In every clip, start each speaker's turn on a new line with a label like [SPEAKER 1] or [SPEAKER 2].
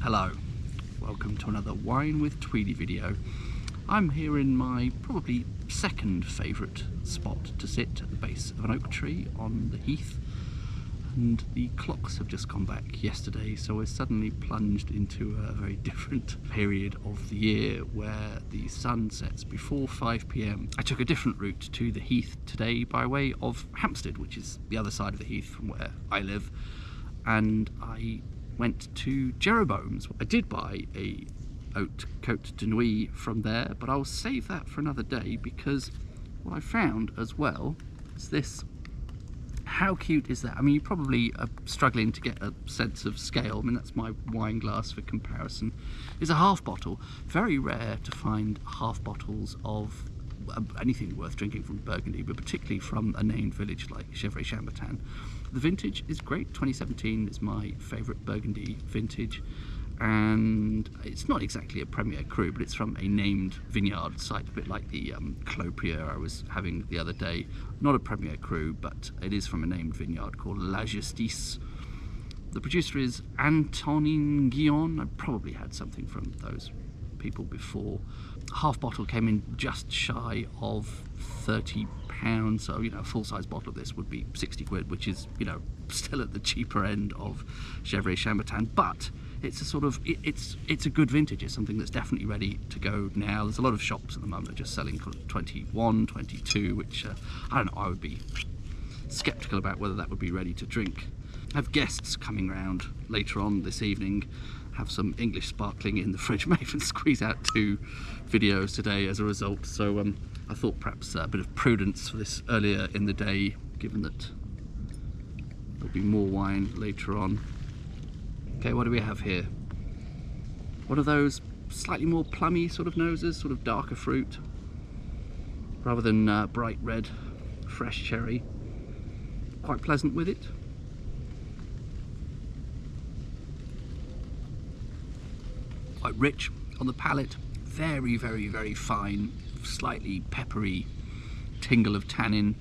[SPEAKER 1] Hello, welcome to another Wine with Tweedy video. I'm here in my probably second favourite spot to sit at the base of an oak tree on the heath, and the clocks have just gone back yesterday, so we're suddenly plunged into a very different period of the year where the sun sets before 5 p.m. I took a different route to the heath today by way of Hampstead, which is the other side of the heath from where I live, and I went to Jeroboam's. I did buy a Haute Côte de Nuit from there, but I'll save that for another day because what I found as well is this. How cute is that? I mean, you probably are struggling to get a sense of scale. I mean, that's my wine glass for comparison. It's a half bottle. Very rare to find half bottles of anything worth drinking from Burgundy, but particularly from a named village like Gevrey Chambertin. The vintage is great. 2017 is my favourite Burgundy vintage, and it's not exactly a Premier Cru, but it's from a named vineyard site, a bit like the Clopia I was having the other day. Not a Premier Cru, but it is from a named vineyard called La Justice. The producer is Antonin Guyon. I probably had something from those people before. Half bottle came in just shy of £30, so you know, a full-size bottle of this would be 60 quid, which is, you know, still at the cheaper end of Gevrey Chambertin, but it's a sort of, it's a good vintage. It's something that's definitely ready to go now. There's a lot of shops at the moment that are just selling 21, 22, which I don't know, I would be skeptical about whether that would be ready to drink. I have guests coming round later on this evening, have some English sparkling in the fridge. May even squeeze out 2 videos today as a result, so I thought perhaps a bit of prudence for this earlier in the day, given that there'll be more wine later on. Okay, what do we have here? One of those slightly more plummy sort of noses, sort of darker fruit, rather than bright red, fresh cherry. Quite pleasant with it. Quite rich on the palate, very, very, very fine, slightly peppery tingle of tannin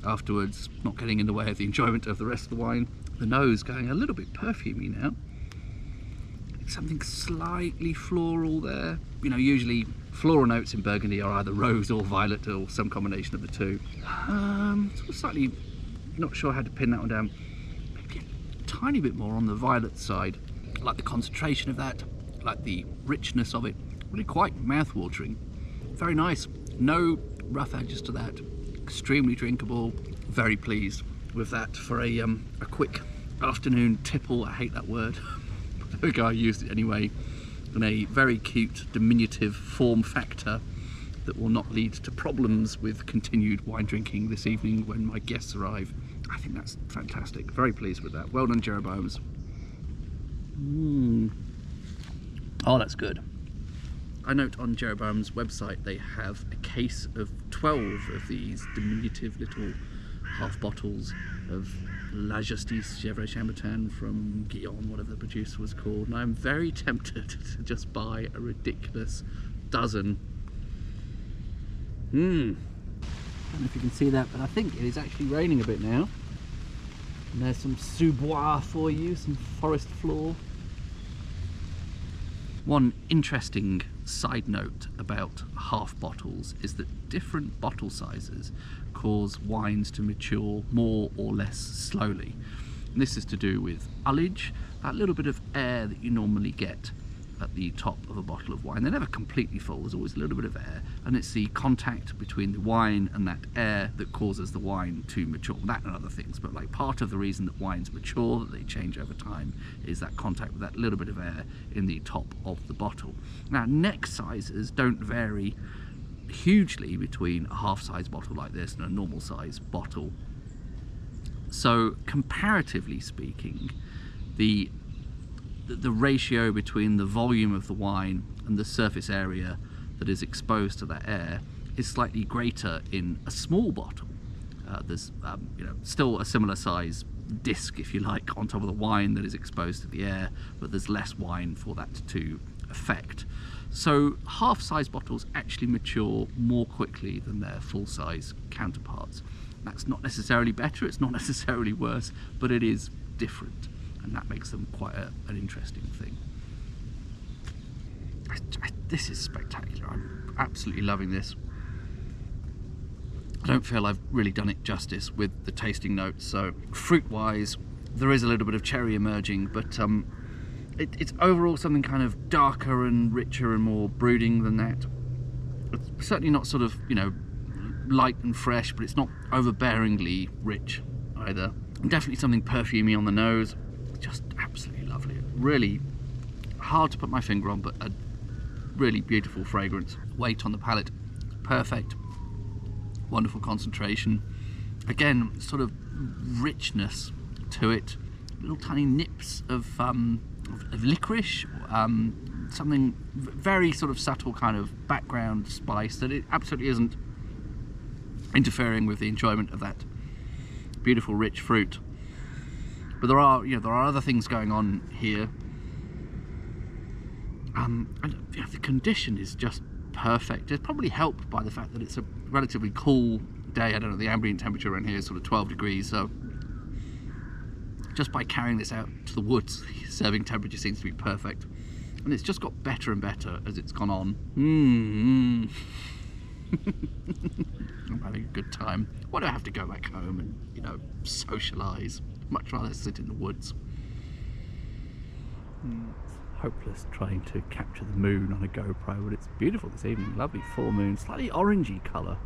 [SPEAKER 1] afterwards, not getting in the way of the enjoyment of the rest of the wine. The nose going a little bit perfumey now. Something slightly floral there. You know, usually floral notes in Burgundy are either rose or violet or some combination of the two. Sort of slightly, not sure how to pin that one down. Maybe a tiny bit more on the violet side. I like the concentration of that, I like the richness of it. Really quite mouth-watering. Very nice. No rough edges to that. Extremely drinkable. Very pleased with that for a quick afternoon tipple. I hate that word. The guy used it anyway, in a very cute diminutive form factor that will not lead to problems with continued wine drinking this evening when my guests arrive. I think that's fantastic. Very pleased with that. Well done, Jeroboam's. Oh, that's good. I note on Jeroboam's website they have a case of 12 of these diminutive little half bottles of La Justice Gevrey Chambertin from Guyon, whatever the producer was called, and I'm very tempted to just buy a ridiculous dozen. I don't know if you can see that, but I think it is actually raining a bit now. And there's some sous-bois for you, some forest floor. One interesting side note about half bottles is that different bottle sizes cause wines to mature more or less slowly. And this is to do with ullage, that little bit of air that you normally get at the top of a bottle of wine. They're never completely full, there's always a little bit of air, and it's the contact between the wine and that air that causes the wine to mature. That and other things, but like part of the reason that wines mature, that they change over time, is that contact with that little bit of air in the top of the bottle. Now, neck sizes don't vary hugely between a half-size bottle like this and a normal size bottle. So comparatively speaking, the ratio between the volume of the wine and the surface area that is exposed to that air is slightly greater in a small bottle. There's you know, still a similar size disc, if you like, on top of the wine that is exposed to the air, but there's less wine for that to affect. So half-size bottles actually mature more quickly than their full-size counterparts. That's not necessarily better, it's not necessarily worse, but it is different, and that makes them quite an interesting thing. This is spectacular. I'm absolutely loving this. I don't feel I've really done it justice with the tasting notes. So fruit-wise, there is a little bit of cherry emerging, but it's overall something kind of darker and richer and more brooding than that. It's certainly not sort of, you know, light and fresh, but it's not overbearingly rich either. And definitely something perfumey on the nose. Just absolutely lovely. Really hard to put my finger on, but a really beautiful fragrance. Weight on the palate, perfect. Wonderful concentration. Again, sort of richness to it. Little tiny nips of licorice, something very sort of subtle kind of background spice that it absolutely isn't interfering with the enjoyment of that beautiful rich fruit. But there are, you know, there are other things going on here. And you know, the condition is just perfect. It's probably helped by the fact that it's a relatively cool day. I don't know, the ambient temperature around here is sort of 12 degrees, so just by carrying this out to the woods, the serving temperature seems to be perfect. And it's just got better and better as it's gone on. I'm having a good time. Why do I have to go back home and, you know, socialise? Much rather sit in the woods. It's hopeless trying to capture the moon on a GoPro, but it's beautiful this evening. Lovely full moon, slightly orangey colour.